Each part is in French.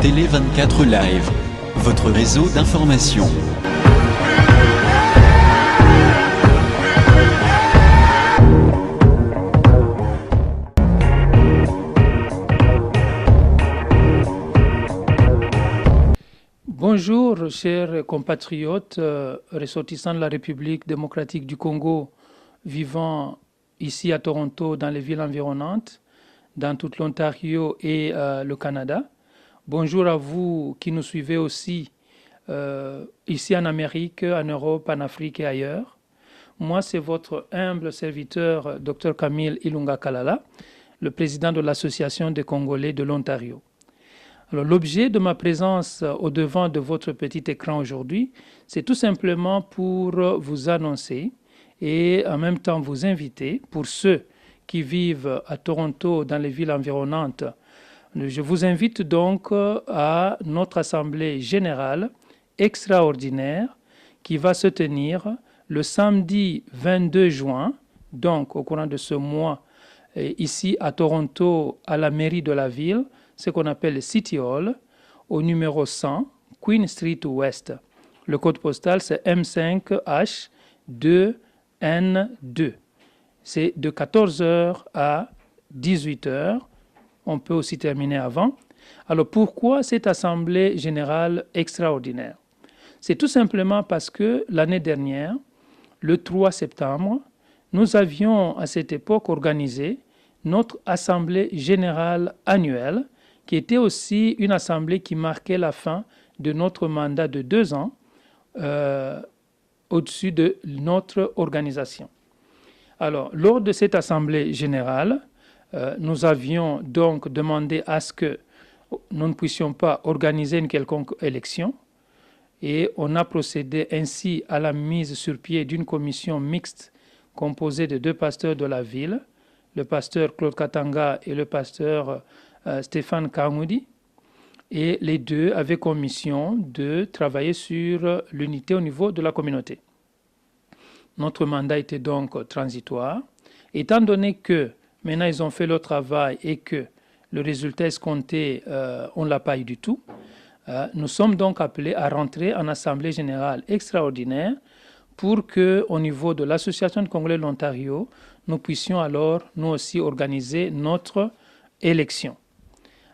Télé 24 Live, votre réseau d'information. Bonjour, chers compatriotes ressortissants de la République démocratique du Congo, vivant ici à Toronto, dans les villes environnantes, dans toute l'Ontario et le Canada. Bonjour à vous qui nous suivez aussi ici en Amérique, en Europe, en Afrique et ailleurs. Moi, c'est votre humble serviteur, Dr Camille Ilunga Kalala, le président de l'Association des Congolais de l'Ontario. Alors, l'objet de ma présence au devant de votre petit écran aujourd'hui, c'est tout simplement pour vous annoncer et en même temps vous inviter, pour ceux qui vivent à Toronto, dans les villes environnantes, je vous invite donc à notre Assemblée générale extraordinaire qui va se tenir le samedi 22 juin, donc au courant de ce mois, ici à Toronto, à la mairie de la ville, ce qu'on appelle le City Hall, au numéro 100, Queen Street West. Le code postal, c'est M5H2N2. C'est de 14h à 18h. On peut aussi terminer avant. Alors pourquoi cette assemblée générale extraordinaire? C'est tout simplement parce que l'année dernière, le 3 septembre, nous avions à cette époque organisé notre assemblée générale annuelle, qui était aussi une assemblée qui marquait la fin de notre mandat de 2 ans au-dessus de notre organisation. Alors, lors de cette assemblée générale, nous avions donc demandé à ce que nous ne puissions pas organiser une quelconque élection et on a procédé ainsi à la mise sur pied d'une commission mixte composée de 2 pasteurs de la ville, le pasteur Claude Katanga et le pasteur Stéphane Kamoudi, et les deux avaient comme mission de travailler sur l'unité au niveau de la communauté. Notre mandat était donc transitoire. Étant donné que maintenant ils ont fait leur travail et que le résultat escompté, on ne l'a pas eu du tout, nous sommes donc appelés à rentrer en Assemblée générale extraordinaire pour qu'au niveau de l'Association de Congolais de l'Ontario, nous puissions alors nous aussi organiser notre élection.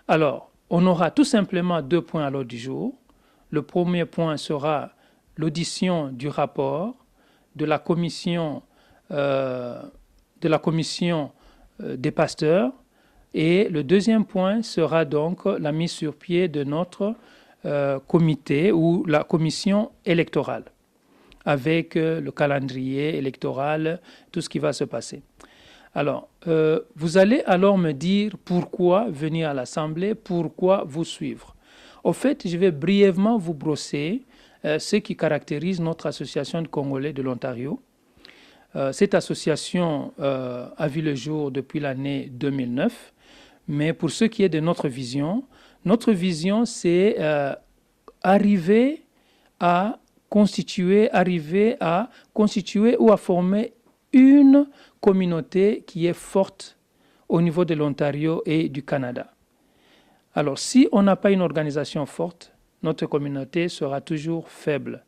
Alors, on aura tout simplement 2 points à l'ordre du jour. Le premier point sera l'audition du rapport de la commission des pasteurs, et le deuxième point sera donc la mise sur pied de notre comité ou la commission électorale, avec le calendrier électoral, tout ce qui va se passer. Alors, vous allez alors me dire pourquoi venir à l'Assemblée, pourquoi vous suivre. Au fait, je vais brièvement vous brosser ce qui caractérise notre association de Congolais de l'Ontario. Cette association a vu le jour depuis l'année 2009, mais pour ce qui est de notre vision c'est arriver à constituer ou à former une communauté qui est forte au niveau de l'Ontario et du Canada. Alors, si on n'a pas une organisation forte, notre communauté sera toujours faible.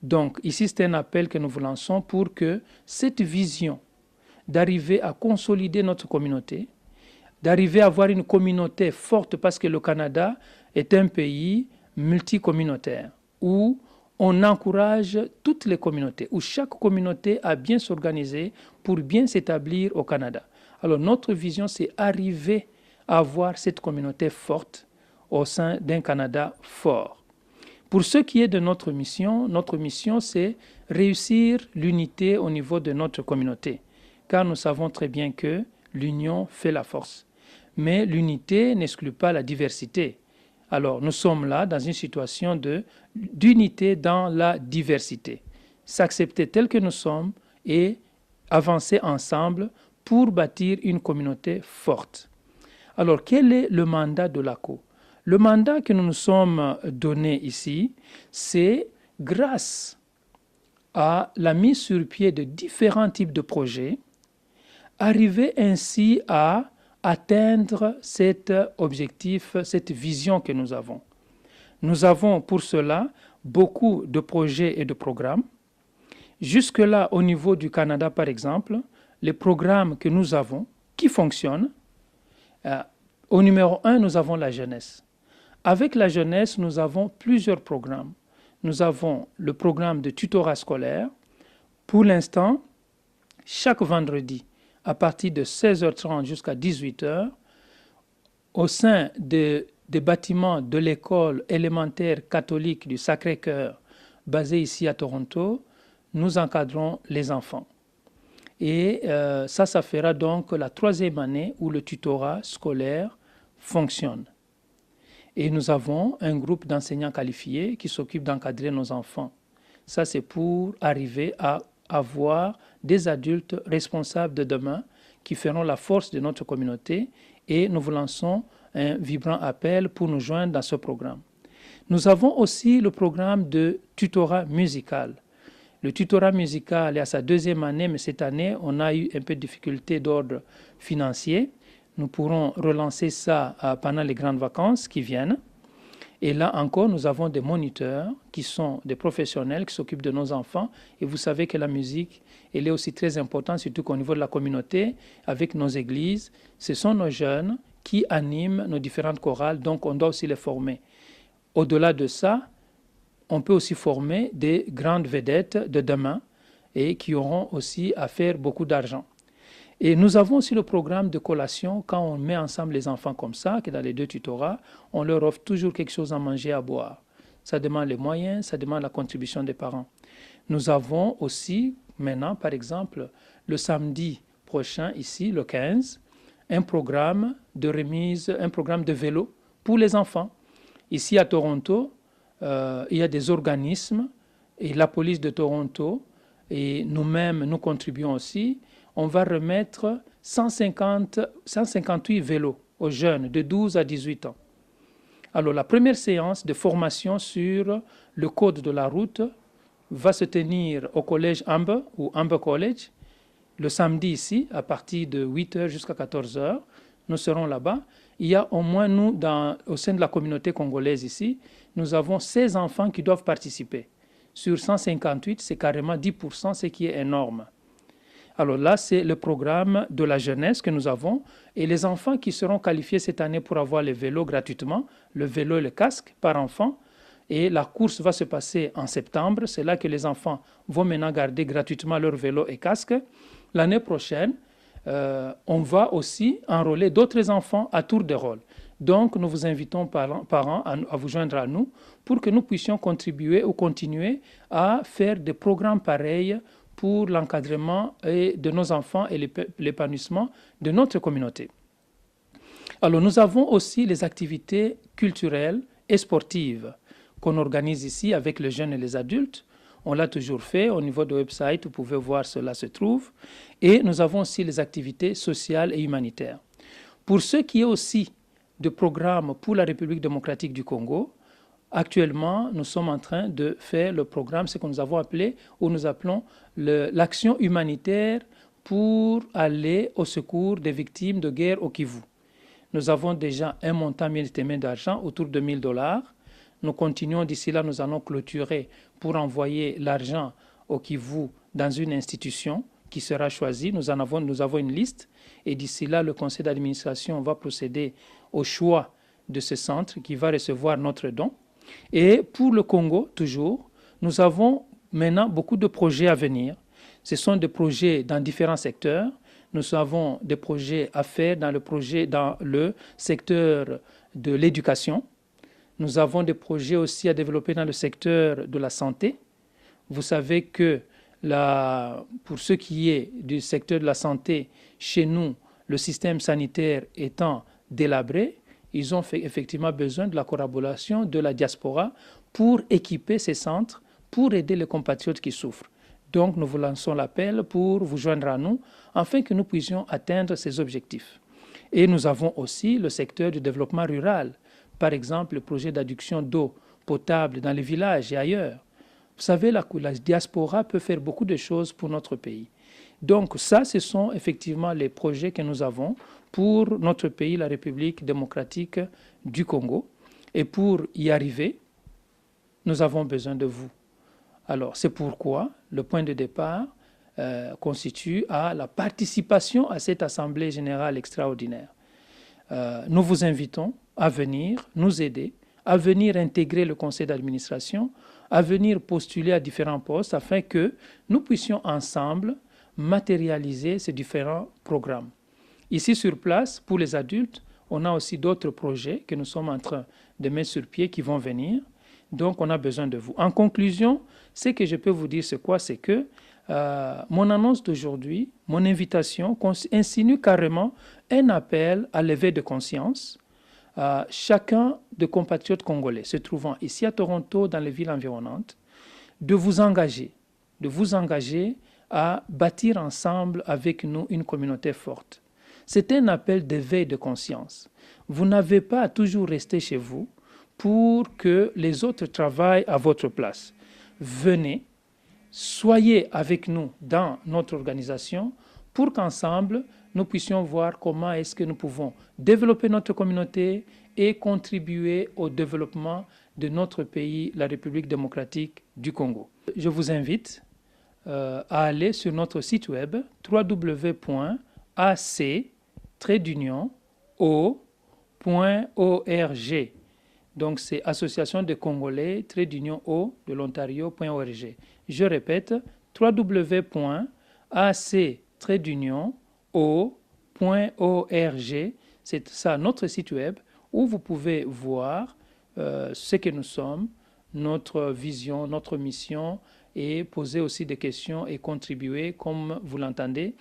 Donc, ici, c'est un appel que nous vous lançons pour que cette vision d'arriver à consolider notre communauté, d'arriver à avoir une communauté forte, parce que le Canada est un pays multicommunautaire, où on encourage toutes les communautés, où chaque communauté a bien s'organiser pour bien s'établir au Canada. Alors notre vision, c'est arriver à avoir cette communauté forte au sein d'un Canada fort. Pour ce qui est de notre mission, c'est réussir l'unité au niveau de notre communauté, car nous savons très bien que l'union fait la force. Mais l'unité n'exclut pas la diversité. Alors, nous sommes là dans une situation d'unité dans la diversité. S'accepter tel que nous sommes et avancer ensemble pour bâtir une communauté forte. Alors, quel est le mandat de l'ACO? Le mandat que nous nous sommes donné ici, c'est grâce à la mise sur pied de différents types de projets, arriver ainsi à atteindre cet objectif, cette vision que nous avons. Nous avons pour cela beaucoup de projets et de programmes. Jusque-là, au niveau du Canada, par exemple, les programmes que nous avons, qui fonctionnent, au numéro 1, nous avons la jeunesse. Avec la jeunesse, nous avons plusieurs programmes. Nous avons le programme de tutorat scolaire. Pour l'instant, chaque vendredi, à partir de 16h30 jusqu'à 18h, au sein des bâtiments de l'école élémentaire catholique du Sacré-Cœur, basée ici à Toronto, nous encadrons les enfants. Et ça fera donc la 3e année où le tutorat scolaire fonctionne. Et nous avons un groupe d'enseignants qualifiés qui s'occupent d'encadrer nos enfants. Ça, c'est pour arriver à avoir des adultes responsables de demain qui feront la force de notre communauté, et nous vous lançons un vibrant appel pour nous joindre dans ce programme. Nous avons aussi le programme de tutorat musical. Le tutorat musical est à sa 2e année, mais cette année, on a eu un peu de difficultés d'ordre financier. Nous pourrons relancer ça pendant les grandes vacances qui viennent. Et là encore, nous avons des moniteurs qui sont des professionnels qui s'occupent de nos enfants. Et vous savez que la musique, elle est aussi très importante, surtout qu'au niveau de la communauté, avec nos églises. Ce sont nos jeunes qui animent nos différentes chorales, donc on doit aussi les former. Au-delà de ça, on peut aussi former des grandes vedettes de demain et qui auront aussi à faire beaucoup d'argent. Et nous avons aussi le programme de collation. Quand on met ensemble les enfants comme ça, que dans les 2 tutorats, on leur offre toujours quelque chose à manger, à boire. Ça demande les moyens, ça demande la contribution des parents. Nous avons aussi maintenant, par exemple, le samedi prochain, ici, le 15, un programme de remise, un programme de vélo pour les enfants. Ici à Toronto, il y a des organismes et la police de Toronto et nous-mêmes, nous contribuons aussi. On va remettre 158 vélos aux jeunes de 12 à 18 ans. Alors, la première séance de formation sur le code de la route va se tenir au collège Amber ou Amber College, le samedi ici, à partir de 8h jusqu'à 14h. Nous serons là-bas. Il y a au moins, nous, au sein de la communauté congolaise ici, nous avons 16 enfants qui doivent participer. Sur 158, c'est carrément 10%, ce qui est énorme. Alors là, c'est le programme de la jeunesse que nous avons. Et les enfants qui seront qualifiés cette année pour avoir les vélos gratuitement, le vélo et le casque par enfant. Et la course va se passer en septembre. C'est là que les enfants vont maintenant garder gratuitement leur vélo et casque. L'année prochaine, on va aussi enrôler d'autres enfants à tour de rôle. Donc, nous vous invitons, parents, à vous joindre à nous pour que nous puissions contribuer ou continuer à faire des programmes pareils pour l'encadrement de nos enfants et l'épanouissement de notre communauté. Alors, nous avons aussi les activités culturelles et sportives qu'on organise ici avec les jeunes et les adultes. On l'a toujours fait. Au niveau du website, vous pouvez voir cela se trouve. Et nous avons aussi les activités sociales et humanitaires. Pour ce qui est aussi de programmes pour la République démocratique du Congo, actuellement, nous sommes en train de faire le programme, ce que nous avons appelé, ou nous appelons l'action humanitaire pour aller au secours des victimes de guerre au Kivu. Nous avons déjà un montant estimé d'argent autour de $1000. Nous continuons, d'ici là, nous allons clôturer pour envoyer l'argent au Kivu dans une institution qui sera choisie. Nous avons une liste et d'ici là, le conseil d'administration va procéder au choix de ce centre qui va recevoir notre don. Et pour le Congo, toujours, nous avons maintenant beaucoup de projets à venir. Ce sont des projets dans différents secteurs. Nous avons des projets à faire dans le secteur de l'éducation. Nous avons des projets aussi à développer dans le secteur de la santé. Vous savez que pour ce qui est du secteur de la santé, chez nous, le système sanitaire étant délabré, ils ont effectivement besoin de la collaboration de la diaspora pour équiper ces centres, pour aider les compatriotes qui souffrent. Donc, nous vous lançons l'appel pour vous joindre à nous, afin que nous puissions atteindre ces objectifs. Et nous avons aussi le secteur du développement rural. Par exemple, le projet d'adduction d'eau potable dans les villages et ailleurs. Vous savez, la diaspora peut faire beaucoup de choses pour notre pays. Donc ça, ce sont effectivement les projets que nous avons pour notre pays, la République démocratique du Congo. Et pour y arriver, nous avons besoin de vous. Alors, c'est pourquoi le point de départ constitue à la participation à cette Assemblée générale extraordinaire. Nous vous invitons à venir nous aider, à venir intégrer le conseil d'administration, à venir postuler à différents postes afin que nous puissions ensemble matérialiser ces différents programmes. Ici sur place, pour les adultes, on a aussi d'autres projets que nous sommes en train de mettre sur pied qui vont venir. Donc, on a besoin de vous. En conclusion, ce que je peux vous dire, c'est quoi? C'est que mon annonce d'aujourd'hui, mon invitation, insinue carrément un appel à l'éveil de conscience. Chacun des compatriotes congolais se trouvant ici à Toronto, dans les villes environnantes, de vous engager à bâtir ensemble avec nous une communauté forte. C'est un appel d'éveil de conscience. Vous n'avez pas à toujours rester chez vous pour que les autres travaillent à votre place. Venez, soyez avec nous dans notre organisation pour qu'ensemble, nous puissions voir comment est-ce que nous pouvons développer notre communauté et contribuer au développement de notre pays, la République démocratique du Congo. Je vous invite à aller sur notre site web www.ac-o.org. Donc, c'est Association des Congolais, -o de l'Ontario.org. Je répète, www.ac-o.org. C'est ça, notre site web, où vous pouvez voir ce que nous sommes, notre vision, notre mission, et poser aussi des questions et contribuer comme vous l'entendez.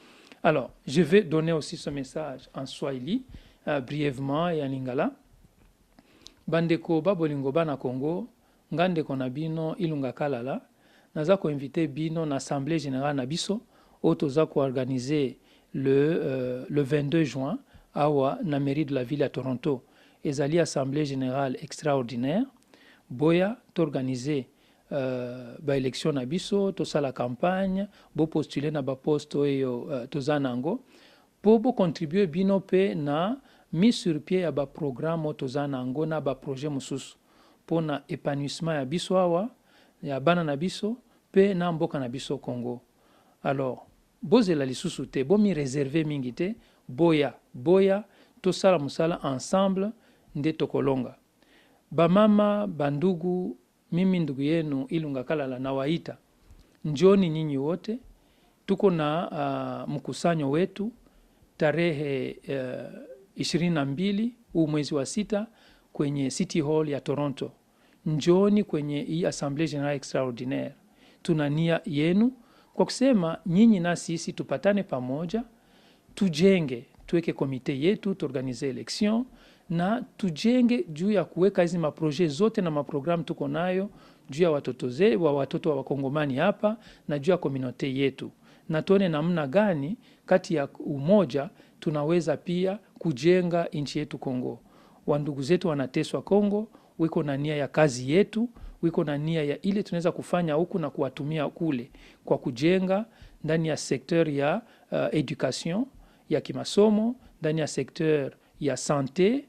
Alors, je vais donner aussi ce message en Swahili, brièvement, et en Lingala. Bandeko babolingo bana Congo, ngandeko na bino ilunga kalala, naza ko invité bino na assemblée générale na biso, otoza ko organiser le 22 juin awa na mairie de la ville à Toronto. Ezali assemblée générale extraordinaire, boya t'organiser ba élection na biso, tosa la campagne, bo postuler na ba poste oyo toza nango, po bo contribuer bino pe na mis sur pied ya ba programme toza nango na ba projet mususu pona épanouissement ya biso awa ya bana na biso pe na mboka na biso Congo. Alors, bozela lisusu te, bo mi réserver mingi te, boya tosala musala ensemble nde tokolonga. Bamama, bandugu, mimi ndugu yenu Ilunga Kalala nawaita, njoni nyinyi wote, tuko na mkusanyo wetu tarehe 22 huu mwezi wa 6 kwenye City Hall ya Toronto. Njoni kwenye hii Assemblée Générale Extraordinaire. Tuna nia yenu kwa kusema nyinyi na sisi tupatane pamoja, tujenge, tuweke komite yetu, tuorganize election, na tujenge juu ya kuweka hizi maproje zote na maprogramu tuko nayo juu ya watoto wa wakongomani hapa na juu ya komunote yetu, na tuone namna gani kati ya umoja tunaweza pia kujenga nchi yetu Kongo. Wandugu zetu wanateswa Kongo, wiko na nia ya kazi yetu, wiko na nia ya ile tunaweza kufanya huku na kuwatumia kule kwa kujenga ndani ya sekteur ya education ya kimasomo, ndani ya sekteur ya sante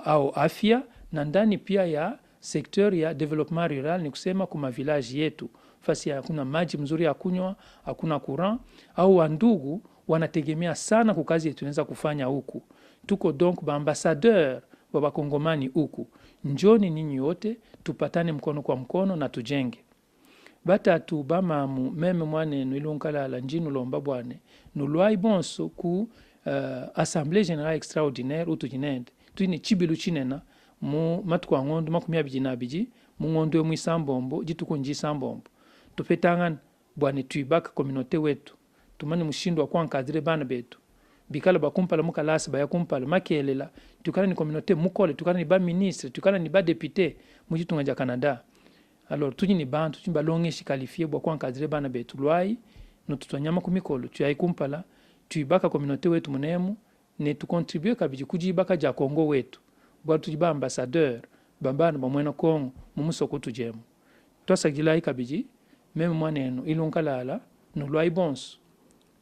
au afya, na ndani pia ya sekteur ya development rural, ni kusema kuma village yetu fasi hakuna maji mzuri ya kunywa, hakuna courant, au wandugu wanategemea sana kwa kazi tunaweza kufanya huku. Tuko donc ba ambassadeur wa bakongomani huku. Njoni ninyi wote tupatane mkono kwa mkono na tujenge. Batatu bamamu meme mwane Ilunga la njinu lomba bwane nulwai bonso ku Assemblée Générale Extraordinaire utujinende tuini chibilu chinena mu matukwa ngondo makumya bijinabiji mu ngondo mu isambombo jituko nji sambombo tupetangana bwane tuibaka communauté wetu tumani mushindo kwa encadrer bana betu bikala bakumpala mukalasi bayakumpala makelela tukana ni communauté mukole tukana ni ba ministre tukana ni ba député mujitunga ja Canada. Alors tuji ni bantu chimbalonge shikalifie bwa kwa encadrer bana betu lwai no tutonyama kumikolo tuyayikumpala tuibaka communauté wetu munemu ne tukontribue kabiji kujibaka ja Kongo wetu bwa tujiba ambassadeur bambana bamwena Kongo mumusoko tujemu twasagila ikabiji meme mwanenu Ilunga Lala no lwai bonso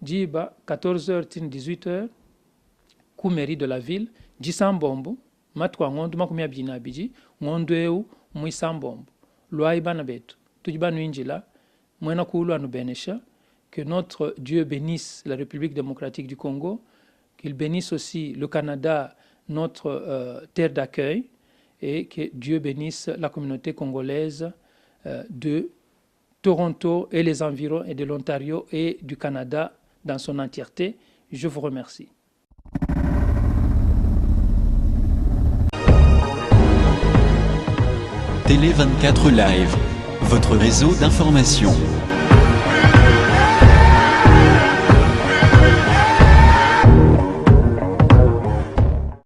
Djiba, 14h, 18h, ku mairie de la ville, Djisambombo, matwa ngondu makumi abiri na abiri, ngondu eu muisambombo. Loi ibana betu. Tujiba nuinjila, mwena kulu anubenesha, que notre Dieu bénisse la République démocratique du Congo, qu'il bénisse aussi le Canada, notre terre d'accueil, et que Dieu bénisse la communauté congolaise de Toronto et les environs, et de l'Ontario et du Canada dans son entièreté. Je vous remercie. Télé 24 Live, votre réseau d'information.